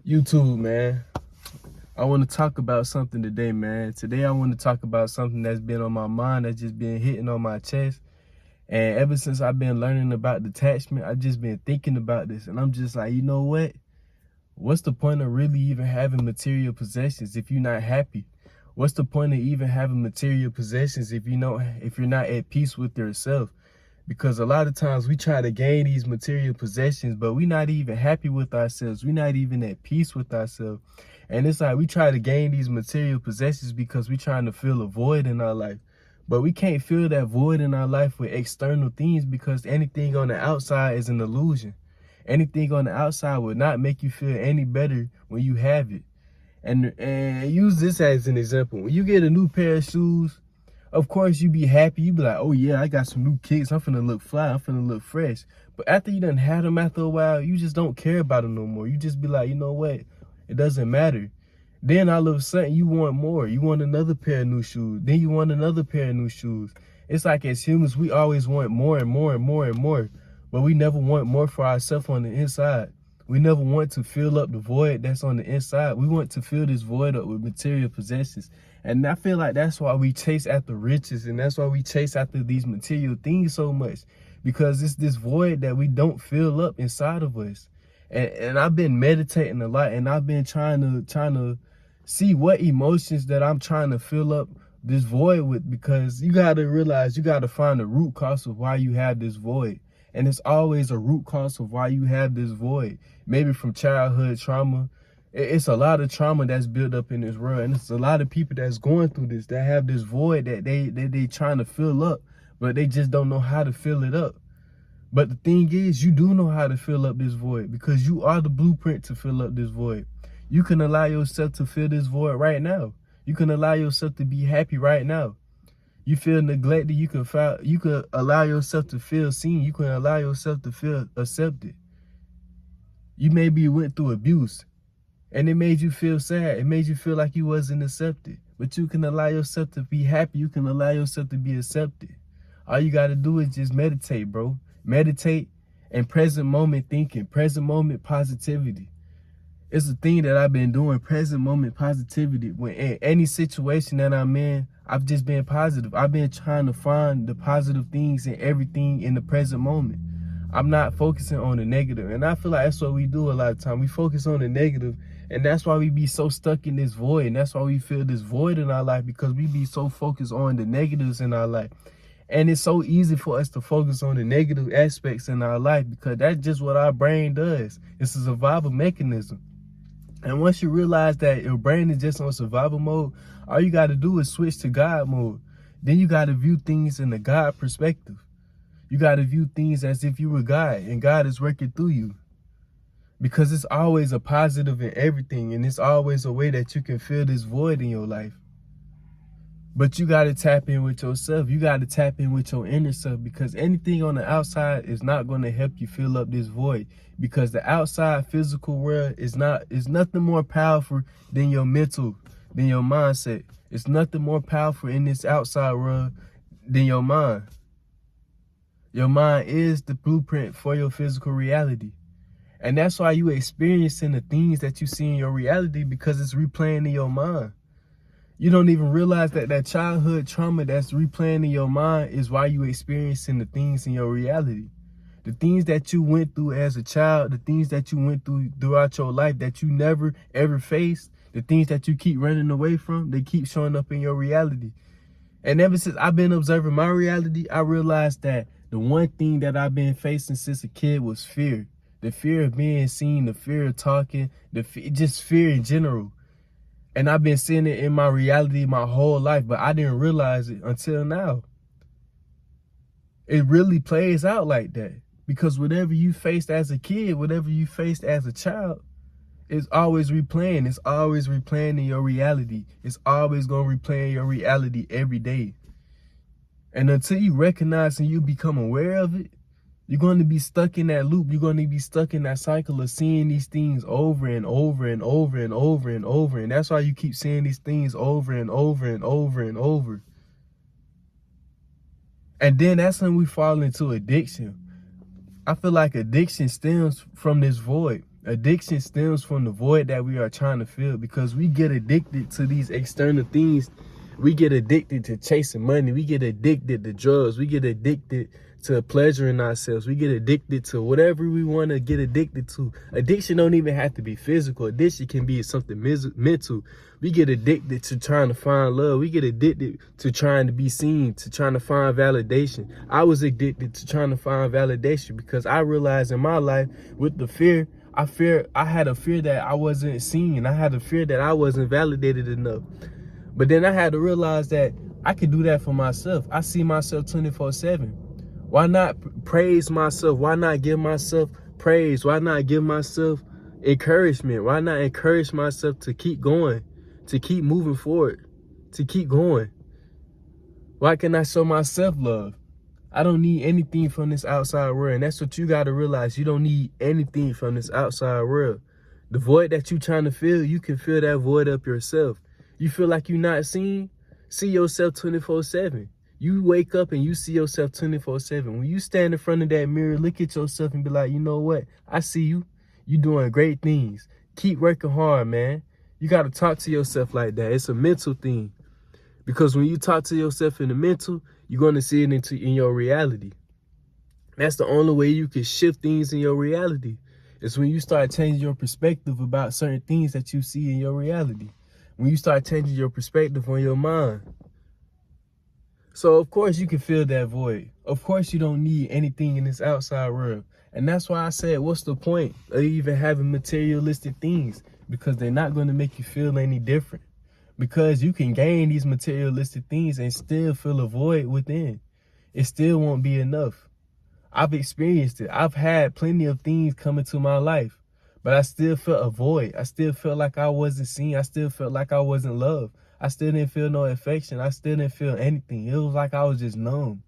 YouTube, man. I want to talk about something today, man. Today I want to talk about something that's been on my mind, that's just been hitting on my chest. And ever since I've been learning about detachment, I've just been thinking about this. And I'm just like, you know what? What's the point of really even having material possessions if you're not happy? What's the point of even having material possessions if you're not at peace with yourself? Because a lot of times we try to gain these material possessions, but we're not even happy with ourselves. We're not even at peace with ourselves. And it's like we try to gain these material possessions because we're trying to fill a void in our life. But we can't fill that void in our life with external things, because anything on the outside is an illusion. Anything on the outside will not make you feel any better when you have it. And use this as an example. When you get a new pair of shoes, of course you be happy. You be like, oh yeah, I got some new kicks. I'm finna look fly. I'm finna look fresh. But after you done had them after a while, you just don't care about them no more. You just be like, you know what? It doesn't matter. Then all of a sudden you want more. You want another pair of new shoes. Then you want another pair of new shoes. It's like as humans, we always want more and more and more and more. But we never want more for ourselves on the inside. We never want to fill up the void that's on the inside. We want to fill this void up with material possessions. And I feel like that's why we chase after riches, and that's why we chase after these material things so much, because it's this void that we don't fill up inside of us. And I've been meditating a lot, and I've been trying to see what emotions that I'm trying to fill up this void with, because you got to realize, you got to find the root cause of why you have this void. And it's always a root cause of why you have this void. Maybe from childhood trauma. It's a lot of trauma that's built up in this world. And it's a lot of people that's going through this, that have this void that they trying to fill up, but they just don't know how to fill it up. But the thing is, you do know how to fill up this void, because you are the blueprint to fill up this void. You can allow yourself to fill this void right now. You can allow yourself to be happy right now. You feel neglected, you can allow yourself to feel seen. You can allow yourself to feel accepted. You maybe went through abuse and it made you feel sad. It made you feel like you wasn't accepted. But you can allow yourself to be happy. You can allow yourself to be accepted. All you got to do is just meditate, bro. Meditate and present moment thinking, present moment positivity. It's a thing that I've been doing, present moment positivity. When in any situation that I'm in, I've just been positive. I've been trying to find the positive things in everything in the present moment. I'm not focusing on the negative. And I feel like that's what we do a lot of time. We focus on the negative, and that's why we be so stuck in this void. And that's why we feel this void in our life, because we be so focused on the negatives in our life. And it's so easy for us to focus on the negative aspects in our life, because that's just what our brain does. It's a survival mechanism. And once you realize that your brain is just on survival mode, all you got to do is switch to God mode. Then you got to view things in the God perspective. You got to view things as if you were God and God is working through you. Because it's always a positive in everything, and it's always a way that you can fill this void in your life. But you got to tap in with yourself. You got to tap in with your inner self, because anything on the outside is not going to help you fill up this void, because the outside physical world is nothing more powerful than your mental, than your mindset. It's nothing more powerful in this outside world than your mind. Your mind is the blueprint for your physical reality. And that's why you experiencing the things that you see in your reality, because it's replaying in your mind. You don't even realize that that childhood trauma that's replaying in your mind is why you experiencing the things in your reality. The things that you went through as a child, the things that you went through throughout your life that you never ever faced, the things that you keep running away from, they keep showing up in your reality. And ever since I've been observing my reality, I realized that the one thing that I've been facing since a kid was fear. The fear of being seen, the fear of talking, just fear in general. And I've been seeing it in my reality my whole life, but I didn't realize it until now. It really plays out like that, because whatever you faced as a kid, whatever you faced as a child, it's always replaying. It's always replaying in your reality. It's always going to replay in your reality every day. And until you recognize and you become aware of it, you're going to be stuck in that loop. You're going to be stuck in that cycle of seeing these things over and over and over and over and over. And that's why you keep seeing these things over and over and over and over. And then that's when we fall into addiction. I feel like addiction stems from this void. Addiction stems from the void that we are trying to fill, because we get addicted to these external things. We get addicted to chasing money. We get addicted to drugs. We get addicted to pleasuring ourselves. We get addicted to whatever we want to get addicted to. Addiction don't even have to be physical. Addiction can be something mental. We get addicted to trying to find love. We get addicted to trying to be seen, to trying to find validation. I was addicted to trying to find validation because I realized in my life with the fear, I had a fear that I wasn't seen. I had a fear that I wasn't validated enough. But then I had to realize that I could do that for myself. I see myself 24/7. Why not praise myself? Why not give myself praise? Why not give myself encouragement? Why not encourage myself to keep going, to keep moving forward, to keep going? Why can I show myself love? I don't need anything from this outside world. And that's what you got to realize. You don't need anything from this outside world. The void that you're trying to fill, you can fill that void up yourself. You feel like you're not seen? See yourself 24/7. You wake up and you see yourself 24/7. When you stand in front of that mirror, look at yourself and be like, you know what? I see you. You doing great things. Keep working hard, man. You got to talk to yourself like that. It's a mental thing. Because when you talk to yourself in the mental, you're going to see it in your reality. That's the only way you can shift things in your reality. It's when you start changing your perspective about certain things that you see in your reality. When you start changing your perspective on your mind. So, of course, you can fill that void. Of course, you don't need anything in this outside world. And that's why I said, what's the point of even having materialistic things? Because they're not going to make you feel any different. Because you can gain these materialistic things and still feel a void within. It still won't be enough. I've experienced it. I've had plenty of things come into my life, but I still felt a void. I still felt like I wasn't seen. I still felt like I wasn't loved. I still didn't feel no affection. I still didn't feel anything. It was like I was just numb.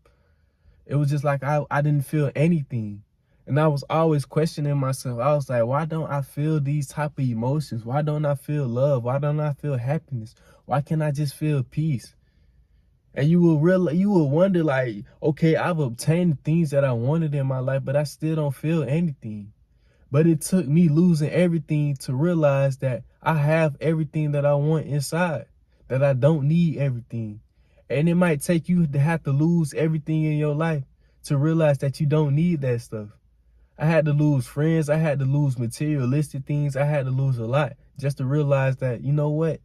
It was just like I didn't feel anything. And I was always questioning myself. I was like, why don't I feel these type of emotions? Why don't I feel love? Why don't I feel happiness? Why can't I just feel peace? And you will wonder like, okay, I've obtained the things that I wanted in my life, but I still don't feel anything. But it took me losing everything to realize that I have everything that I want inside, that I don't need everything. And it might take you to have to lose everything in your life to realize that you don't need that stuff. I had to lose friends. I had to lose materialistic things. I had to lose a lot just to realize that, you know what?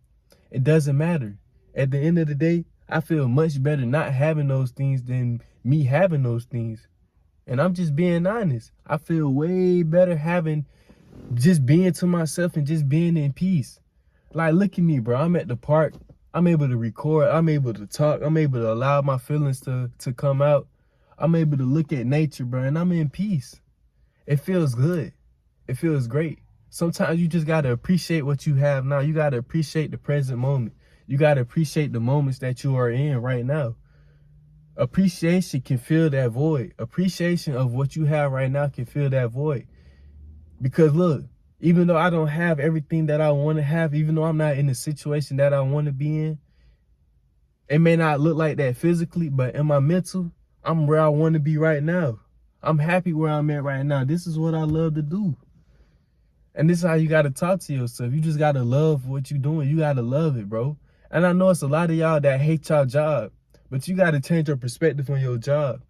It doesn't matter. At the end of the day, I feel much better not having those things than me having those things. And I'm just being honest. I feel way better having just being to myself and just being in peace. Like, look at me, bro. I'm at the park. I'm able to record. I'm able to talk. I'm able to allow my feelings to come out. I'm able to look at nature, bro, and I'm in peace. It feels good. It feels great. Sometimes you just got to appreciate what you have now. You got to appreciate the present moment. You got to appreciate the moments that you are in right now. Appreciation can fill that void. Appreciation of what you have right now can fill that void. Because look, even though I don't have everything that I want to have, even though I'm not in the situation that I want to be in, it may not look like that physically, but in my mental, I'm where I want to be right now. I'm happy where I'm at right now. This is what I love to do. And this is how you got to talk to yourself. You just got to love what you're doing. You got to love it, bro. And I know it's a lot of y'all that hate your job, but you got to change your perspective on your job.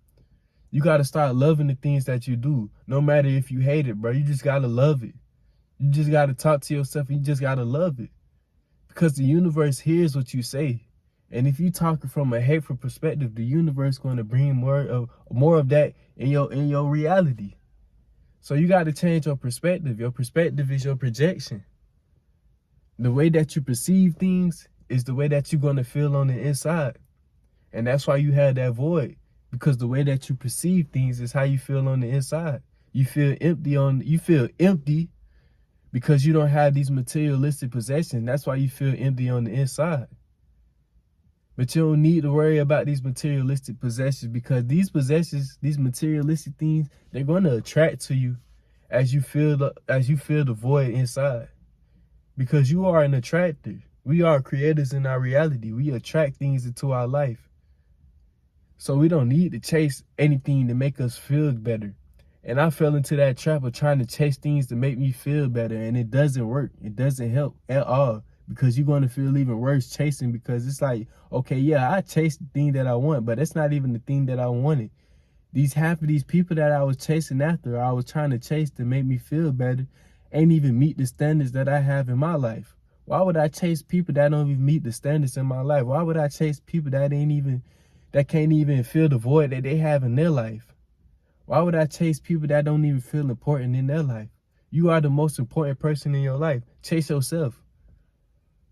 You got to start loving the things that you do, no matter if you hate it, bro. You just got to love it. You just got to talk to yourself and you just got to love it. Because the universe hears what you say. And if you talking from a hateful perspective, the universe going to bring more of that in your reality. So you got to change your perspective. Your perspective is your projection. The way that you perceive things is the way that you're going to feel on the inside. And that's why you have that void. Because the way that you perceive things is how you feel on the inside. You feel empty because you don't have these materialistic possessions. That's why you feel empty on the inside. But you don't need to worry about these materialistic possessions, because these possessions, these materialistic things, they're going to attract to you as you feel the void inside. Because you are an attractor. We are creators in our reality. We attract things into our life. So we don't need to chase anything to make us feel better. And I fell into that trap of trying to chase things to make me feel better. And it doesn't work. It doesn't help at all. Because you're going to feel even worse chasing, because it's like, okay, yeah, I chased the thing that I want, but that's not even the thing that I wanted. Half of these people that I was chasing after, I was trying to chase to make me feel better, ain't even meet the standards that I have in my life. Why would I chase people that don't even meet the standards in my life? Why would I chase people that can't even fill the void that they have in their life? Why would I chase people that don't even feel important in their life? You are the most important person in your life. Chase yourself.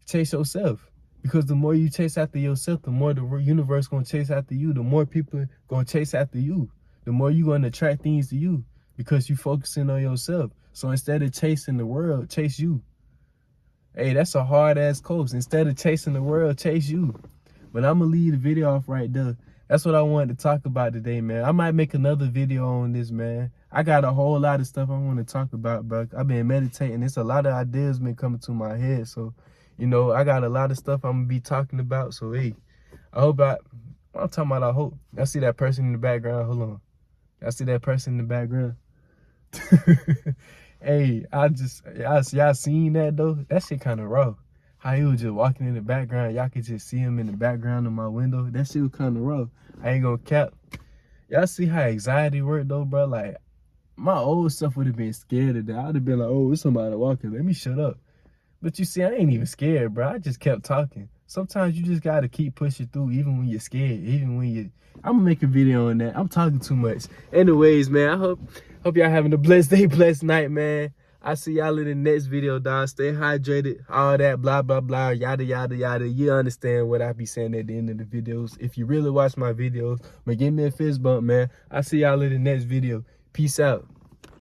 Chase yourself. Because the more you chase after yourself, the more the universe going to chase after you. The more people going to chase after you. The more you're going to attract things to you, because you focusing on yourself. So instead of chasing the world, chase you. Hey, that's a hard-ass coast. Instead of chasing the world, chase you. But I'm going to leave the video off right there. That's what I wanted to talk about today, man. I might make another video on this, man. I got a whole lot of stuff I want to talk about, bro. I've been meditating. It's a lot of ideas been coming to my head. So, you know, I got a lot of stuff I'm going to be talking about. So, hey, I'm talking about I hope. I see that person in the background. Hold on. I see that person in the background. Hey, y'all seen that though? That shit kind of raw. How he was just walking in the background. Y'all could just see him in the background of my window. That shit was kind of raw. I ain't gonna cap. Y'all see how anxiety work though, bro? Like, my old self would have been scared of that. I'd have been like, oh, it's somebody walking. Let me shut up. But you see, I ain't even scared, bro. I just kept talking. Sometimes you just gotta keep pushing through, even when you're scared, even when you. I'm gonna make a video on that. I'm talking too much. Anyways, man, I hope y'all having a blessed day, blessed night, man. I see y'all in the next video, dog. Stay hydrated, all that, blah, blah, blah, yada, yada, yada. You understand what I be saying at the end of the videos. If you really watch my videos, but give me a fist bump, man. I see y'all in the next video. Peace out.